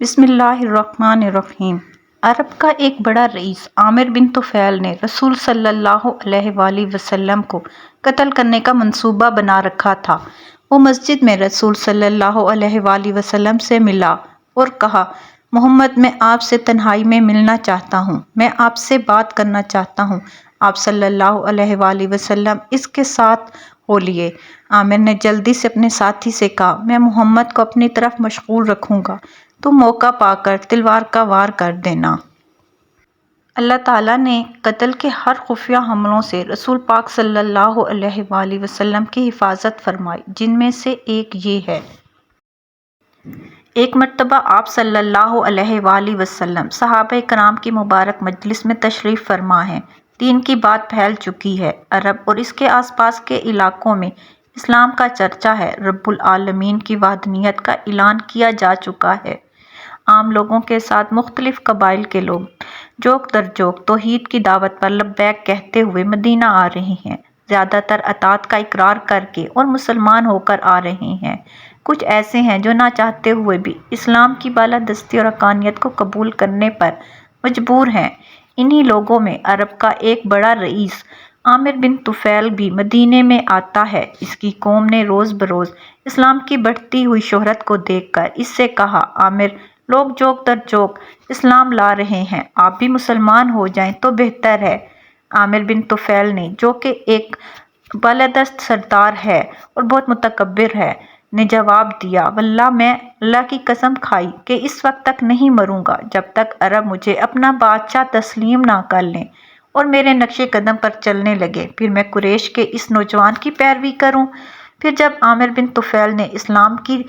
بسم اللہ الرحمن الرحیم۔ عرب کا ایک بڑا رئیس عامر بن طفیل نے رسول صلی اللہ علیہ وآلہ وسلم کو قتل کرنے کا منصوبہ بنا رکھا تھا۔ وہ مسجد میں رسول صلی اللہ علیہ وآلہ وسلم سے ملا اور کہا، محمد میں آپ سے تنہائی میں ملنا چاہتا ہوں، میں آپ سے بات کرنا چاہتا ہوں۔ آپ صلی اللہ علیہ وآلہ وسلم اس کے ساتھ ہو لیے۔ عامر نے جلدی سے اپنے ساتھی سے کہا، میں محمد کو اپنی طرف مشغول رکھوں گا، تم موقع پا کر تلوار کا وار کر دینا۔ اللہ تعالیٰ نے قتل کے ہر خفیہ حملوں سے رسول پاک صلی اللہ علیہ وآلہ وسلم کی حفاظت فرمائی، جن میں سے ایک یہ ہے۔ ایک مرتبہ آپ صلی اللہ علیہ وآلہ وسلم صحابہ کرام کی مبارک مجلس میں تشریف فرما ہیں۔ دین کی بات پھیل چکی ہے۔ عرب اور اس کے آس پاس کے علاقوں میں اسلام کا چرچا ہے۔ رب العالمین کی وحدانیت کا اعلان کیا جا چکا ہے۔ عام لوگوں کے ساتھ مختلف قبائل کے لوگ جوک در جوک توحید کی دعوت پر لبیک کہتے ہوئے مدینہ آ رہے ہیں۔ زیادہ تر اطاعت کا اقرار کر کے اور مسلمان ہو کر آ رہے ہیں۔ کچھ ایسے ہیں جو نہ چاہتے ہوئے بھی اسلام کی بالادستی اور حقانیت کو قبول کرنے پر مجبور ہیں۔ انہی لوگوں میں عرب کا ایک بڑا رئیس عامر بن طفیل بھی مدینے میں آتا ہے۔ اس کی قوم نے روز بروز اسلام کی بڑھتی ہوئی شہرت کو دیکھ کر اس سے کہا، عامر، لوگ جوک در جوک اسلام لا رہے ہیں، آپ بھی مسلمان ہو جائیں تو بہتر ہے۔ عامر بن طفیل نے، جو کہ ایک بالادست سردار ہے اور بہت متکبر ہے، نے جواب دیا، واللہ میں اللہ کی قسم کھائی کہ اس وقت تک نہیں مروں گا جب تک عرب مجھے اپنا بادشاہ تسلیم نہ کر لیں اور میرے نقش قدم پر چلنے لگے، پھر میں قریش کے اس نوجوان کی پیروی کروں۔ پھر جب عامر بن طفیل نے اسلام کی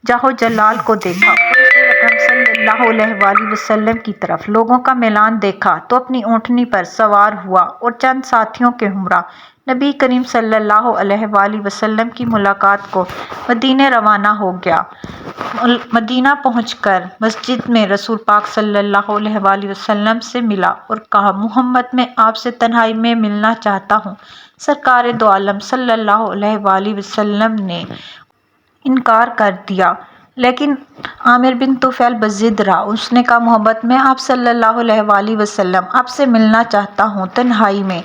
جاہ و جلال کو دیکھا اور رسول اکرم صلی اللہ علیہ وآلہ وسلم کی طرف لوگوں کا میلان دیکھا تو اپنی اونٹنی پر سوار ہوا اور چند ساتھیوں کے ہمراہ نبی کریم صلی اللہ علیہ وآلہ وسلم کی ملاقات کو مدینے روانہ ہو گیا۔ مدینہ پہنچ کر مسجد میں رسول پاک صلی اللہ علیہ وآلہ وسلم سے ملا اور کہا، محمد میں آپ سے تنہائی میں ملنا چاہتا ہوں۔ سرکار دو عالم صلی اللہ علیہ وآلہ وسلم نے انکار کر دیا، لیکن عامر بن طفیل بضد رہا۔ اس نے کہا، محمد میں آپ صلی اللہ علیہ وآلہ وسلم آپ سے ملنا چاہتا ہوں تنہائی میں۔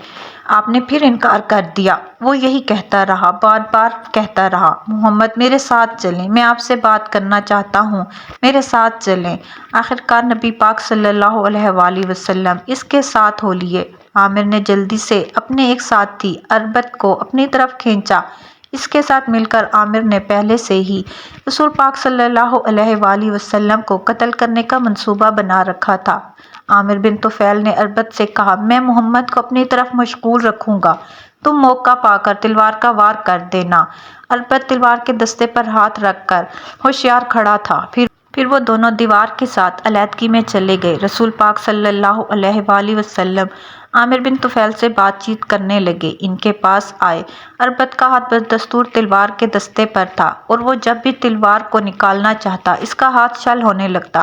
آپ نے پھر انکار کر دیا۔ وہ یہی کہتا رہا، بار بار کہتا رہا، محمد میرے ساتھ چلیں، میں آپ سے بات کرنا چاہتا ہوں، میرے ساتھ چلیں۔ آخرکار نبی پاک صلی اللہ علیہ وآلہ وسلم اس کے ساتھ ہو لیے۔ عامر نے جلدی سے اپنے ایک ساتھی اربد کو اپنی طرف کھینچا۔ اس کے ساتھ مل کر عامر نے پہلے سے ہی رسول پاک صلی اللہ علیہ وآلہ وسلم کو قتل کرنے کا منصوبہ بنا رکھا تھا۔ عامر بن طفیل نے اربد سے کہا، میں محمد کو اپنی طرف مشغول رکھوں گا، تم موقع پا کر تلوار کا وار کر دینا۔ اربد تلوار کے دستے پر ہاتھ رکھ کر ہوشیار کھڑا تھا۔ پھر وہ دونوں دیوار کے ساتھ علیحدگی میں چلے گئے۔ رسول پاک صلی اللہ علیہ وآلہ وسلم عامر بن طفیل سے بات چیت کرنے لگے۔ ان کے پاس آئے۔ اربد کا ہاتھ بدستور تلوار کے دستے پر تھا اور وہ جب بھی تلوار کو نکالنا چاہتا اس کا ہاتھ شل ہونے لگتا۔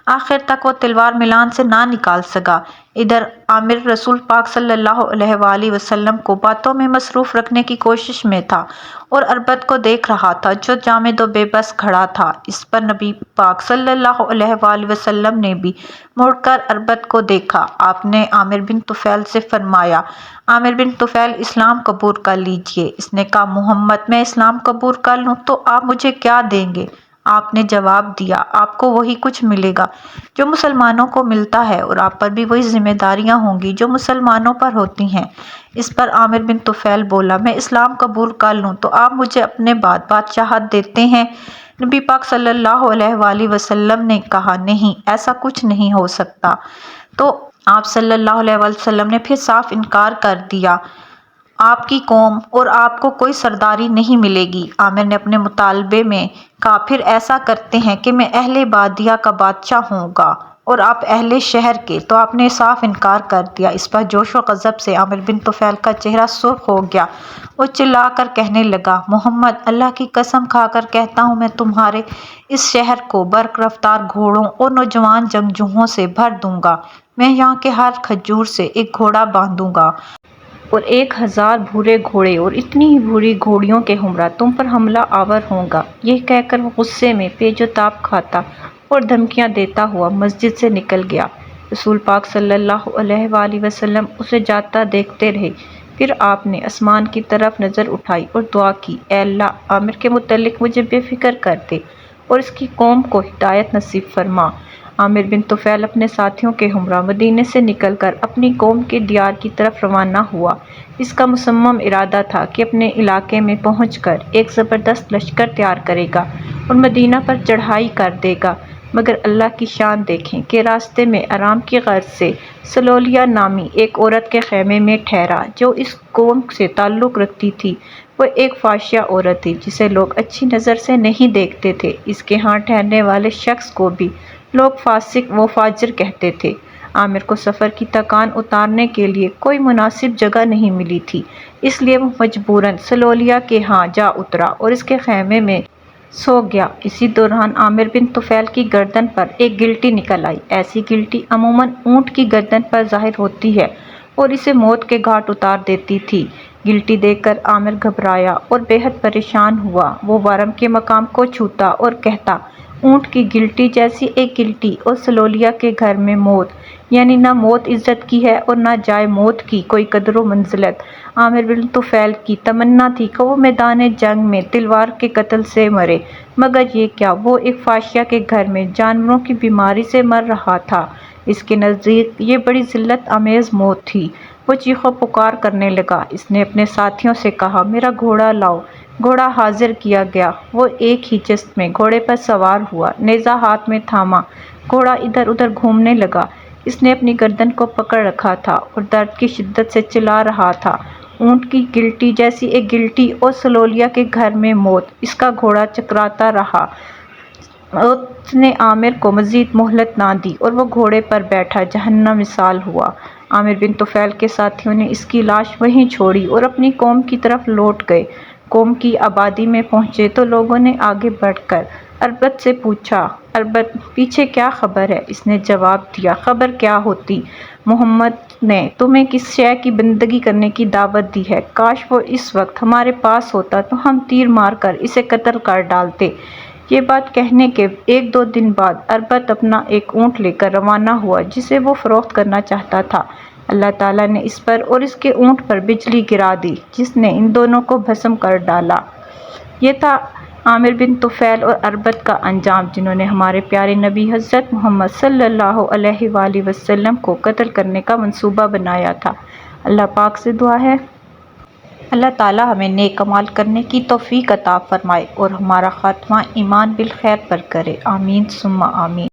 آخر تک وہ تلوار میلان سے نہ نکال سکا۔ ادھر عامر رسول پاک صلی اللہ علیہ وآلہ وسلم کو باتوں میں مصروف رکھنے کی کوشش میں تھا اور اربد کو دیکھ رہا تھا جو جامد و بے بس کھڑا تھا۔ اس پر نبی پاک صلی اللہ علیہ وآلہ وسلم نے بھی مڑ کر اربد کو دیکھا۔ آپ نے عامر بن طفیل سے فرمایا، عامر بن طفیل اسلام قبول کر لیجئے۔ اس نے کہا، محمد میں اسلام قبول کر لوں تو آپ مجھے کیا دیں گے؟ آپ نے جواب دیا، آپ کو وہی کچھ ملے گا جو مسلمانوں کو ملتا ہے اور آپ پر بھی وہی ذمہ داریاں ہوں گی جو مسلمانوں پر ہوتی ہیں۔ اس پر عامر بن طفیل بولا، میں اسلام قبول کر لوں تو آپ مجھے اپنے بعد بادشاہت دیتے ہیں؟ نبی پاک صلی اللہ علیہ وآلہ وسلم نے کہا، نہیں، ایسا کچھ نہیں ہو سکتا۔ تو آپ صلی اللہ علیہ وآلہ وسلم نے پھر صاف انکار کر دیا، آپ کی قوم اور آپ کو کوئی سرداری نہیں ملے گی۔ عامر نے اپنے مطالبے میں کہا، پھر ایسا کرتے ہیں کہ میں اہل بادیہ کا بادشاہ ہوں گا اور آپ اہل شہر کے۔ تو آپ نے صاف انکار کر دیا۔ اس پر جوش و غضب سے عامر بن طفیل کا چہرہ سرخ ہو گیا۔ وہ چلا کر کہنے لگا، محمد، اللہ کی قسم کھا کر کہتا ہوں، میں تمہارے اس شہر کو برق رفتار گھوڑوں اور نوجوان جنگجوؤں سے بھر دوں گا۔ میں یہاں کے ہر کھجور سے ایک گھوڑا باندھوں گا اور 1000 بھورے گھوڑے اور اتنی ہی بھوری گھوڑیوں کے ہمراہ تم پر حملہ آور ہوں گا۔ یہ کہہ کر وہ غصے میں پیچ و تاب کھاتا اور دھمکیاں دیتا ہوا مسجد سے نکل گیا۔ رسول پاک صلی اللہ علیہ وآلہ وسلم اسے جاتا دیکھتے رہے۔ پھر آپ نے آسمان کی طرف نظر اٹھائی اور دعا کی، اے اللہ، عامر کے متعلق مجھے بے فکر کر دے اور اس کی قوم کو ہدایت نصیب فرما۔ عامر بن طفیل اپنے ساتھیوں کے ہمراہ مدینے سے نکل کر اپنی قوم کے دیار کی طرف روانہ ہوا۔ اس کا مصمم ارادہ تھا کہ اپنے علاقے میں پہنچ کر ایک زبردست لشکر تیار کرے گا اور مدینہ پر چڑھائی کر دے گا، مگر اللہ کی شان دیکھیں کہ راستے میں آرام کی غرض سے سلولیہ نامی ایک عورت کے خیمے میں ٹھہرا جو اس قوم سے تعلق رکھتی تھی۔ وہ ایک فحشہ عورت تھی جسے لوگ اچھی نظر سے نہیں دیکھتے تھے۔ اس کے ہاں ٹھہرنے والے شخص کو بھی لوگ فاسق و فاجر کہتے تھے۔ عامر کو سفر کی تھکان اتارنے کے لیے کوئی مناسب جگہ نہیں ملی تھی، اس لیے وہ مجبوراً سلولیہ کے ہاں جا اترا اور اس کے خیمے میں سو گیا۔ اسی دوران عامر بن طفیل کی گردن پر ایک گلٹی نکل آئی۔ ایسی گلٹی عموماً اونٹ کی گردن پر ظاہر ہوتی ہے اور اسے موت کے گھاٹ اتار دیتی تھی۔ گلٹی دیکھ کر عامر گھبرایا اور بے حد پریشان ہوا۔ وہ ورم کے مقام کو چھوتا اور کہتا، اونٹ کی گلٹی جیسی ایک گلٹی اور سلولیہ کے گھر میں موت، یعنی نہ موت عزت کی ہے اور نہ جائے موت کی کوئی قدر و منزلت۔ عامر بن طفیل کی تمنا تھی کہ وہ میدان جنگ میں تلوار کے قتل سے مرے، مگر یہ کیا، وہ ایک فحاشیہ کے گھر میں جانوروں کی بیماری سے مر رہا تھا۔ اس کے نزدیک یہ بڑی ذلت آمیز موت تھی۔ وہ چیخ و پکار کرنے لگا۔ اس نے اپنے ساتھیوں سے کہا، میرا گھوڑا لاؤ۔ گھوڑا حاضر کیا گیا۔ وہ ایک ہی جست میں گھوڑے پر سوار ہوا، نیزہ ہاتھ میں تھاما، گھوڑا ادھر ادھر گھومنے لگا۔ اس نے اپنی گردن کو پکڑ رکھا تھا اور درد کی شدت سے چلا رہا تھا۔ اونٹ کی گلٹی جیسی ایک گلٹی اور سلولیہ کے گھر میں موت۔ اس کا گھوڑا چکراتا رہا۔ موت نے عامر کو مزید مہلت نہ دی اور وہ گھوڑے پر بیٹھا جہنم مثال ہوا۔ عامر بن طفیل کے ساتھیوں نے اس کی لاش وہیں چھوڑی اور اپنی قوم کی طرف لوٹ گئے۔ قوم کی آبادی میں پہنچے تو لوگوں نے آگے بڑھ کر اربد سے پوچھا، اربد، پیچھے کیا خبر ہے؟ اس نے جواب دیا، خبر کیا ہوتی، محمد نے تمہیں کس شے کی بندگی کرنے کی دعوت دی ہے۔ کاش وہ اس وقت ہمارے پاس ہوتا تو ہم تیر مار کر اسے قتل کر ڈالتے۔ یہ بات کہنے کے ایک دو دن بعد اربد اپنا ایک اونٹ لے کر روانہ ہوا جسے وہ فروخت کرنا چاہتا تھا۔ اللہ تعالیٰ نے اس پر اور اس کے اونٹ پر بجلی گرا دی جس نے ان دونوں کو بھسم کر ڈالا۔ یہ تھا عامر بن طفیل اور اربد کا انجام جنہوں نے ہمارے پیارے نبی حضرت محمد صلی اللہ علیہ وآلہ وسلم کو قتل کرنے کا منصوبہ بنایا تھا۔ اللہ پاک سے دعا ہے اللہ تعالیٰ ہمیں نیک اعمال کرنے کی توفیق عطا فرمائے اور ہمارا خاتمہ ایمان بالخیر پر کرے، آمین ثم آمین۔